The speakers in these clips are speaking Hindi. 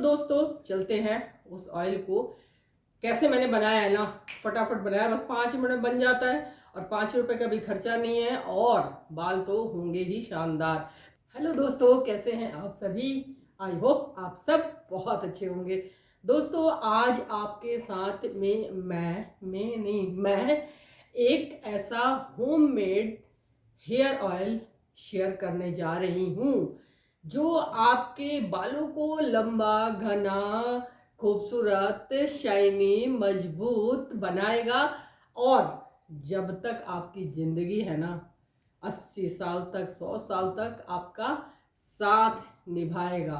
दोस्तों चलते हैं उस ऑयल को कैसे मैंने बनाया है ना, फटाफट बनाया, बस 5 मिनट में बन जाता है और 5 रुपए का भी खर्चा नहीं है और बाल तो होंगे ही शानदार। हेलो दोस्तों, कैसे हैं आप सभी? आई होप आप सब बहुत अच्छे होंगे। दोस्तों आज आपके साथ में मैं एक ऐसा होममेड हेयर ऑयल शेयर करने जा रही हूँ जो आपके बालों को लंबा, घना, खूबसूरत, शाइनी, मजबूत बनाएगा और जब तक आपकी जिंदगी है ना, 80 साल तक, 100 साल तक आपका साथ निभाएगा।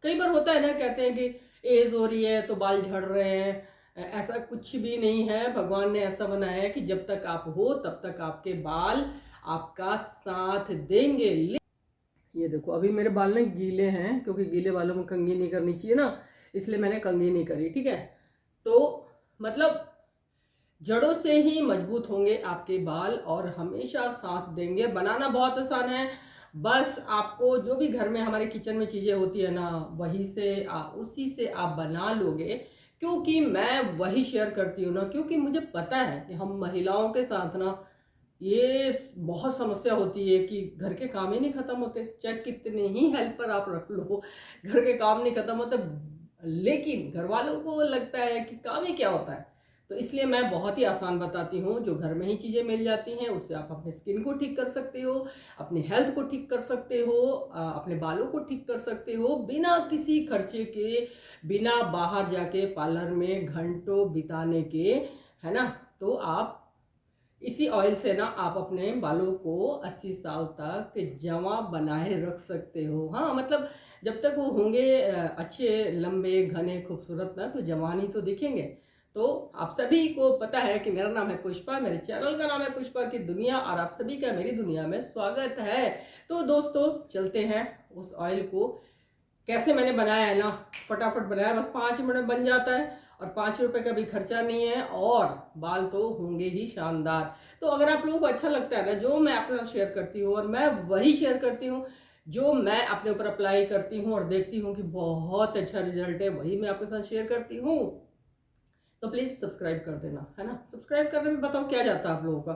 कई बार होता है ना, कहते हैं कि एज हो रही है तो बाल झड़ रहे हैं। ऐसा कुछ भी नहीं है। भगवान ने ऐसा बनाया है कि जब तक आप हो तब तक आपके बाल आपका साथ देंगे। ये देखो, अभी मेरे बाल ना गीले हैं क्योंकि गीले बालों में कंघी नहीं करनी चाहिए ना, इसलिए मैंने कंघी नहीं करी। ठीक है, तो मतलब जड़ों से ही मजबूत होंगे आपके बाल और हमेशा साथ देंगे। बनाना बहुत आसान है, बस आपको जो भी घर में हमारे किचन में चीज़ें होती है ना, वही से उसी से आप बना लोगे। क्योंकि मैं वही शेयर करती हूँ ना, क्योंकि मुझे पता है कि हम महिलाओं के साथ ना ये बहुत समस्या होती है कि घर के काम ही नहीं खत्म होते। चाहे कितने ही हेल्पर आप रख लो, घर के काम नहीं खत्म होते। लेकिन घर वालों को लगता है कि काम ही क्या होता है। तो इसलिए मैं बहुत ही आसान बताती हूँ, जो घर में ही चीज़ें मिल जाती हैं उससे आप अपने स्किन को ठीक कर सकते हो, अपने हेल्थ को ठीक कर सकते हो, अपने बालों को ठीक कर सकते हो बिना किसी खर्चे के, बिना बाहर जाके पार्लर में घंटों बिताने के, है ना। तो आप इसी ऑयल से ना आप अपने बालों को 80 साल तक जमा बनाए रख सकते हो। हाँ मतलब जब तक वो होंगे अच्छे, लंबे, घने, खूबसूरत ना, तो जवानी तो दिखेंगे। तो आप सभी को पता है कि मेरा नाम है पुष्पा, मेरे चैनल का नाम है पुष्पा की दुनिया और आप सभी का मेरी दुनिया में स्वागत है। तो दोस्तों चलते हैं उस ऑयल को कैसे मैंने बनाया है ना, फटाफट बनाया, बस 5 मिनट में बन जाता है और 5 रुपए का भी खर्चा नहीं है और बाल तो होंगे ही शानदार। तो अगर आप लोगों को अच्छा लगता है ना जो मैं आपके साथ शेयर करती हूँ, और मैं वही शेयर करती हूँ जो मैं अपने ऊपर अप्लाई करती हूँ और देखती हूँ कि बहुत अच्छा रिजल्ट है, वही मैं आपके साथ शेयर करती हूँ। तो प्लीज़ सब्सक्राइब कर देना, है ना। सब्सक्राइब करने में बताओ क्या जाता है आप लोगों का,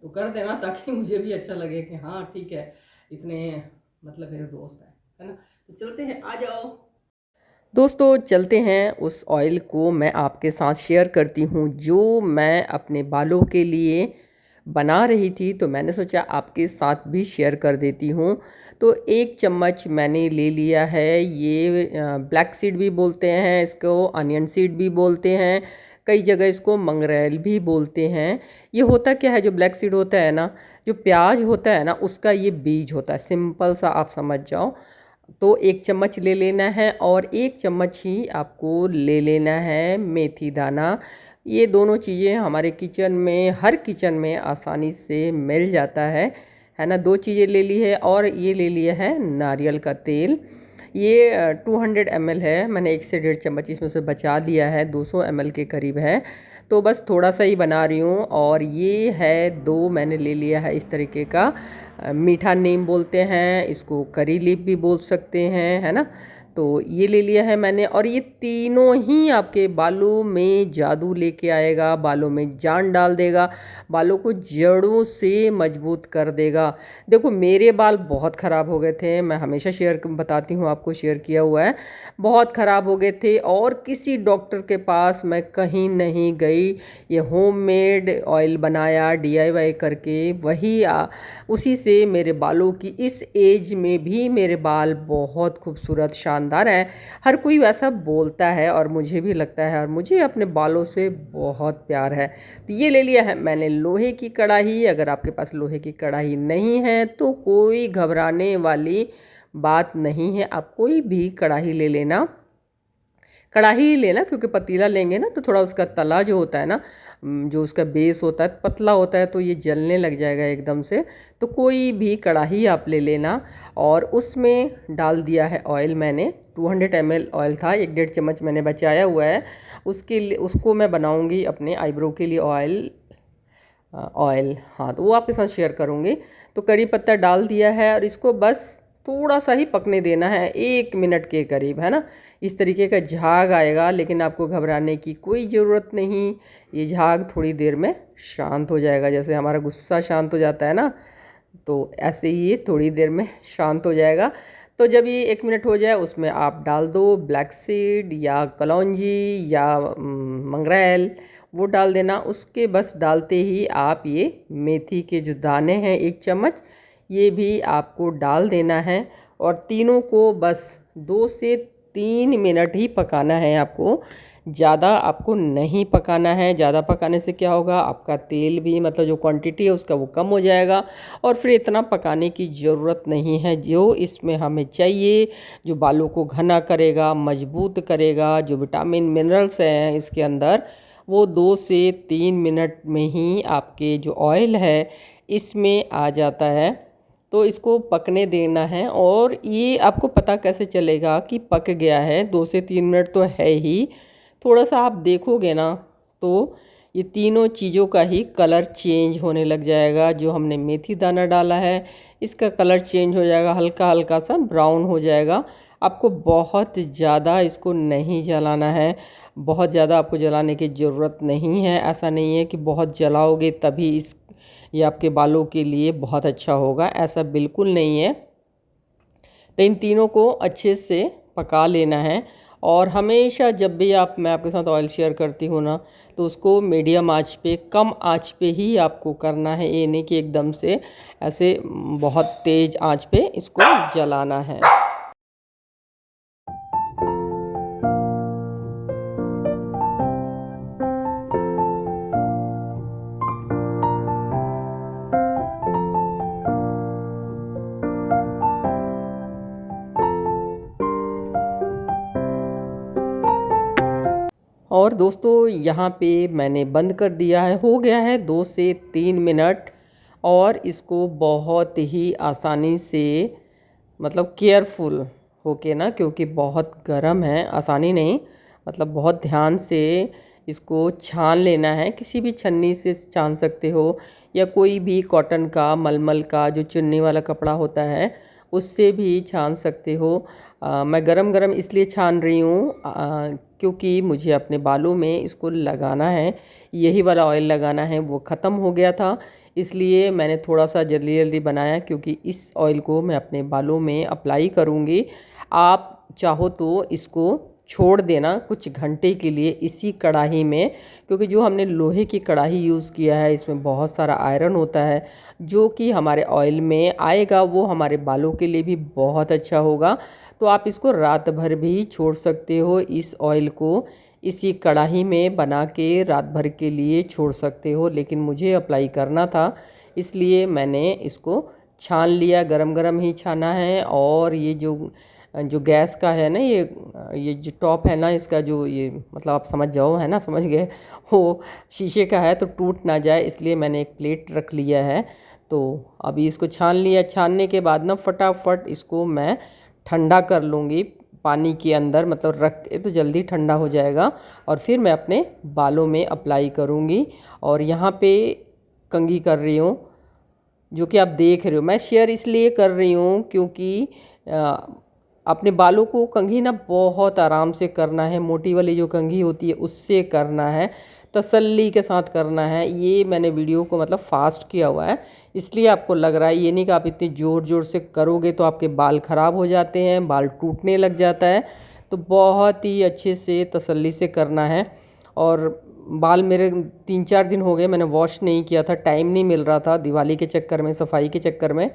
तो कर देना ताकि मुझे भी अच्छा लगे कि हाँ ठीक है, इतने मतलब मेरे दोस्त हैं, है ना। तो चलते हैं, आ जाओ दोस्तों, चलते हैं उस ऑयल को मैं आपके साथ शेयर करती हूँ जो मैं अपने बालों के लिए बना रही थी। तो मैंने सोचा आपके साथ भी शेयर कर देती हूँ। तो 1 चम्मच मैंने ले लिया है। ये ब्लैक सीड भी बोलते हैं इसको, अनियन सीड भी बोलते हैं, कई जगह इसको मंगरेल भी बोलते हैं। ये होता क्या है, जो ब्लैक सीड होता है ना, जो प्याज होता है ना, उसका ये बीज होता है। सिंपल सा आप समझ जाओ। तो 1 चम्मच ले लेना है और 1 चम्मच ही आपको ले लेना है मेथी दाना। ये दोनों चीज़ें हमारे किचन में, हर किचन में आसानी से मिल जाता है ना। 2 चीज़ें ले ली है और ये ले लिया है नारियल का तेल। ये 200 ml है, मैंने 1 से 1.5 चम्मच इसमें से बचा लिया है, 200 ml के करीब है। तो बस थोड़ा सा ही बना रही हूँ। और ये है 2 मैंने ले लिया है इस तरीके का, मीठा नीम बोलते हैं इसको, करी लीफ भी बोल सकते हैं, है ना। तो ये ले लिया है मैंने और ये तीनों ही आपके बालों में जादू लेके आएगा, बालों में जान डाल देगा, बालों को जड़ों से मजबूत कर देगा। देखो मेरे बाल बहुत ख़राब हो गए थे, मैं हमेशा शेयर बताती हूँ आपको, शेयर किया हुआ है, बहुत ख़राब हो गए थे और किसी डॉक्टर के पास मैं कहीं नहीं गई। ये होममेड ऑयल बनाया DIY करके, वही उसी से मेरे बालों की इस एज में भी मेरे बाल बहुत खूबसूरत, शानदार हैं। हर कोई वैसा बोलता है और मुझे भी लगता है और मुझे अपने बालों से बहुत प्यार है। तो ये ले लिया है मैंने लोहे की कढ़ाई। अगर आपके पास लोहे की कढ़ाई नहीं है तो कोई घबराने वाली बात नहीं है, आप कोई भी कढ़ाई ले लेना। कढ़ाई लेना क्योंकि पतीला लेंगे ना तो थोड़ा उसका तला जो होता है ना, जो उसका बेस होता है पतला होता है, तो ये जलने लग जाएगा एकदम से। तो कोई भी कढ़ाई आप ले लेना और उसमें डाल दिया है ऑयल मैंने। 200 ml ऑयल था, 1-1.5 चम्मच मैंने बचाया हुआ है। उसके लिए, उसको मैं बनाऊंगी अपने आईब्रो के लिए ऑयल। हाँ तो वो आपके साथ शेयर करूँगी। तो करी पत्ता डाल दिया है और इसको बस थोड़ा सा ही पकने देना है, 1 मिनट के करीब, है ना। इस तरीके का झाग आएगा, लेकिन आपको घबराने की कोई ज़रूरत नहीं। ये झाग थोड़ी देर में शांत हो जाएगा, जैसे हमारा गुस्सा शांत हो जाता है ना, तो ऐसे ही ये थोड़ी देर में शांत हो जाएगा। तो जब ये 1 मिनट हो जाए, उसमें आप डाल दो ब्लैक सीड या कलौंजी या मंगरेल, वो डाल देना। उसके बस डालते ही आप ये मेथी के जो दाने हैं 1 चम्मच, ये भी आपको डाल देना है। और तीनों को बस 2 से 3 मिनट ही पकाना है आपको, ज़्यादा आपको नहीं पकाना है। ज़्यादा पकाने से क्या होगा, आपका तेल भी मतलब जो क्वांटिटी है उसका वो कम हो जाएगा, और फिर इतना पकाने की ज़रूरत नहीं है। जो इसमें हमें चाहिए, जो बालों को घना करेगा, मजबूत करेगा, जो विटामिन मिनरल्स हैं इसके अंदर, वो 2 से 3 मिनट में ही आपके जो ऑयल है इसमें आ जाता है। तो इसको पकने देना है। और ये आपको पता कैसे चलेगा कि पक गया है, 2 से 3 मिनट तो है ही, थोड़ा सा आप देखोगे ना तो ये तीनों चीज़ों का ही कलर चेंज होने लग जाएगा। जो हमने मेथी दाना डाला है इसका कलर चेंज हो जाएगा, हल्का हल्का सा ब्राउन हो जाएगा। आपको बहुत ज़्यादा इसको नहीं जलाना है, बहुत ज़्यादा आपको जलाने की ज़रूरत नहीं है। ऐसा नहीं है कि बहुत जलाओगे तभी ये आपके बालों के लिए बहुत अच्छा होगा, ऐसा बिल्कुल नहीं है। तो इन तीनों को अच्छे से पका लेना है। और हमेशा जब भी मैं आपके साथ ऑयल शेयर करती हूँ ना, तो उसको मीडियम आंच पे, कम आंच पे ही आपको करना है। ये नहीं कि एकदम से ऐसे बहुत तेज़ आंच पे इसको जलाना है। और दोस्तों यहाँ पे मैंने बंद कर दिया है, हो गया है 2 से 3 मिनट। और इसको बहुत ही आसानी से, मतलब केयरफुल होके ना, क्योंकि बहुत गर्म है, आसानी नहीं, मतलब बहुत ध्यान से इसको छान लेना है। किसी भी छन्नी से छान सकते हो, या कोई भी कॉटन का, मलमल का जो चुन्नी वाला कपड़ा होता है उससे भी छान सकते हो। मैं गरम गरम इसलिए छान रही हूँ क्योंकि मुझे अपने बालों में इसको लगाना है। यही वाला ऑयल लगाना है, वो ख़त्म हो गया था, इसलिए मैंने थोड़ा सा जल्दी जल्दी बनाया, क्योंकि इस ऑयल को मैं अपने बालों में अप्लाई करूँगी। आप चाहो तो इसको छोड़ देना कुछ घंटे के लिए इसी कढ़ाई में, क्योंकि जो हमने लोहे की कढ़ाई यूज़ किया है इसमें बहुत सारा आयरन होता है, जो कि हमारे ऑयल में आएगा, वो हमारे बालों के लिए भी बहुत अच्छा होगा। तो आप इसको रात भर भी छोड़ सकते हो, इस ऑयल को इसी कढ़ाई में बना के रात भर के लिए छोड़ सकते हो। लेकिन मुझे अप्लाई करना था, इसलिए मैंने इसको छान लिया, गरम गरम ही छाना है। और ये जो जो गैस का है ना, ये जो टॉप है ना इसका, जो ये मतलब आप समझ जाओ, है ना, समझ गए, वो शीशे का है तो टूट ना जाए, इसलिए मैंने एक प्लेट रख लिया है। तो अभी इसको छान लिया। छानने के बाद ना फटाफट इसको मैं ठंडा कर लूँगी पानी के अंदर, मतलब रख के, तो जल्दी ठंडा हो जाएगा। और फिर मैं अपने बालों में अप्लाई करूँगी। और यहाँ पे कंघी कर रही हूँ, जो कि आप देख रहे हो। मैं शेयर इसलिए कर रही हूँ क्योंकि अपने बालों को कंघी ना बहुत आराम से करना है, मोटी वाली जो कंघी होती है उससे करना है, तसल्ली के साथ करना है। ये मैंने वीडियो को मतलब फास्ट किया हुआ है, इसलिए आपको लग रहा है। ये नहीं कि आप इतनी ज़ोर ज़ोर से करोगे तो आपके बाल ख़राब हो जाते हैं, बाल टूटने लग जाता है। तो बहुत ही अच्छे से तसल्ली से करना है। और बाल मेरे 3-4 दिन हो गए मैंने वॉश नहीं किया था, टाइम नहीं मिल रहा था दिवाली के चक्कर में, सफाई के चक्कर में।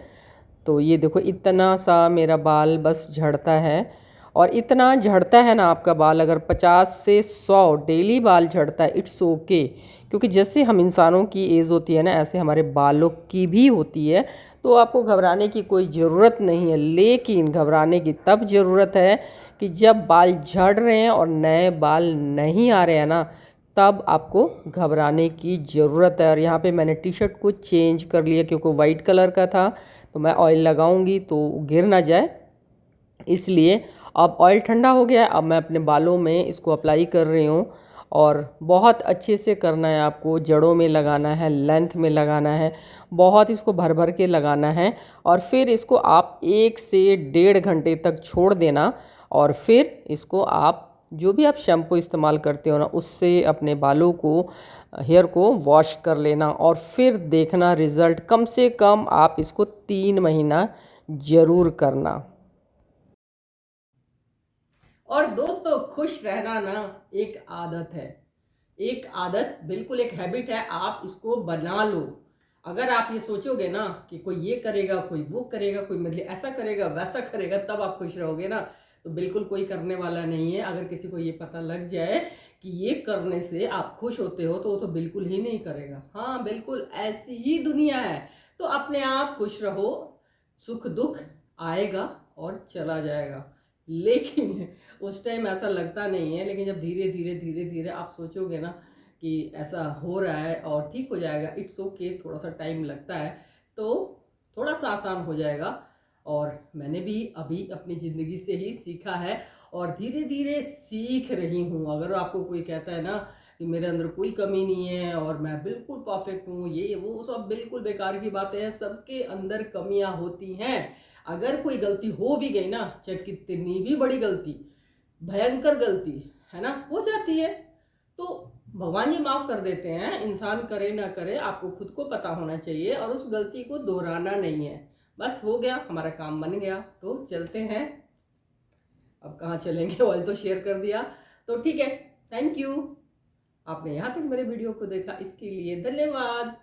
तो ये देखो इतना सा मेरा बाल बस झड़ता है। और इतना झड़ता है ना आपका बाल, अगर 50 से 100 डेली बाल झड़ता है, इट्स ओके। क्योंकि जैसे हम इंसानों की एज होती है ना, ऐसे हमारे बालों की भी होती है। तो आपको घबराने की कोई ज़रूरत नहीं है। लेकिन घबराने की तब ज़रूरत है कि जब बाल झड़ रहे हैं और नए बाल नहीं आ रहे हैं ना, तब आपको घबराने की ज़रूरत है। और यहाँ पे मैंने टी शर्ट को चेंज कर लिया, क्योंकि वाइट कलर का था, तो मैं ऑयल लगाऊंगी तो गिर ना जाए, इसलिए। अब ऑयल ठंडा हो गया, अब मैं अपने बालों में इसको अप्लाई कर रही हूँ। और बहुत अच्छे से करना है आपको, जड़ों में लगाना है, लेंथ में लगाना है, बहुत इसको भर भर के लगाना है। और फिर इसको आप 1 से 1.5 घंटे तक छोड़ देना और फिर इसको आप जो भी आप शैम्पू इस्तेमाल करते हो ना उससे अपने बालों को, हेयर को वॉश कर लेना और फिर देखना रिज़ल्ट। कम से कम आप इसको 3 महीना ज़रूर करना। और दोस्तों, खुश रहना ना एक आदत है, एक आदत, बिल्कुल एक हैबिट है, आप इसको बना लो। अगर आप ये सोचोगे ना कि कोई ये करेगा, कोई वो करेगा, कोई मतलब ऐसा करेगा वैसा करेगा तब आप खुश रहोगे ना, तो बिल्कुल कोई करने वाला नहीं है। अगर किसी को ये पता लग जाए कि ये करने से आप खुश होते हो तो वो तो बिल्कुल ही नहीं करेगा। हाँ, बिल्कुल ऐसी ही दुनिया है। तो अपने आप खुश रहो, सुख दुख आएगा और चला जाएगा, लेकिन उस टाइम ऐसा लगता नहीं है। लेकिन जब धीरे धीरे धीरे धीरे आप सोचोगे ना कि ऐसा हो रहा है और ठीक हो जाएगा, इट्स ओके, थोड़ा सा टाइम लगता है तो थोड़ा सा आसान हो जाएगा। और मैंने भी अभी अपनी ज़िंदगी से ही सीखा है और धीरे धीरे सीख रही हूँ। अगर आपको कोई कहता है ना कि मेरे अंदर कोई कमी नहीं है और मैं बिल्कुल परफेक्ट हूँ, ये वो सब बिल्कुल बेकार की बातें हैं। सबके अंदर कमियां होती हैं। अगर कोई गलती हो भी गई ना, चाहे कितनी भी बड़ी गलती, भयंकर गलती है ना, हो जाती है, तो भगवान जी माफ कर देते हैं। इंसान करे ना करे, आपको खुद को पता होना चाहिए और उस गलती को दोहराना नहीं है। बस हो गया, हमारा काम बन गया, तो चलते हैं। अब कहाँ चलेंगे, ऑयल तो शेयर कर दिया, तो ठीक है। थैंक यू, आपने यहाँ तक मेरे वीडियो को देखा, इसके लिए धन्यवाद।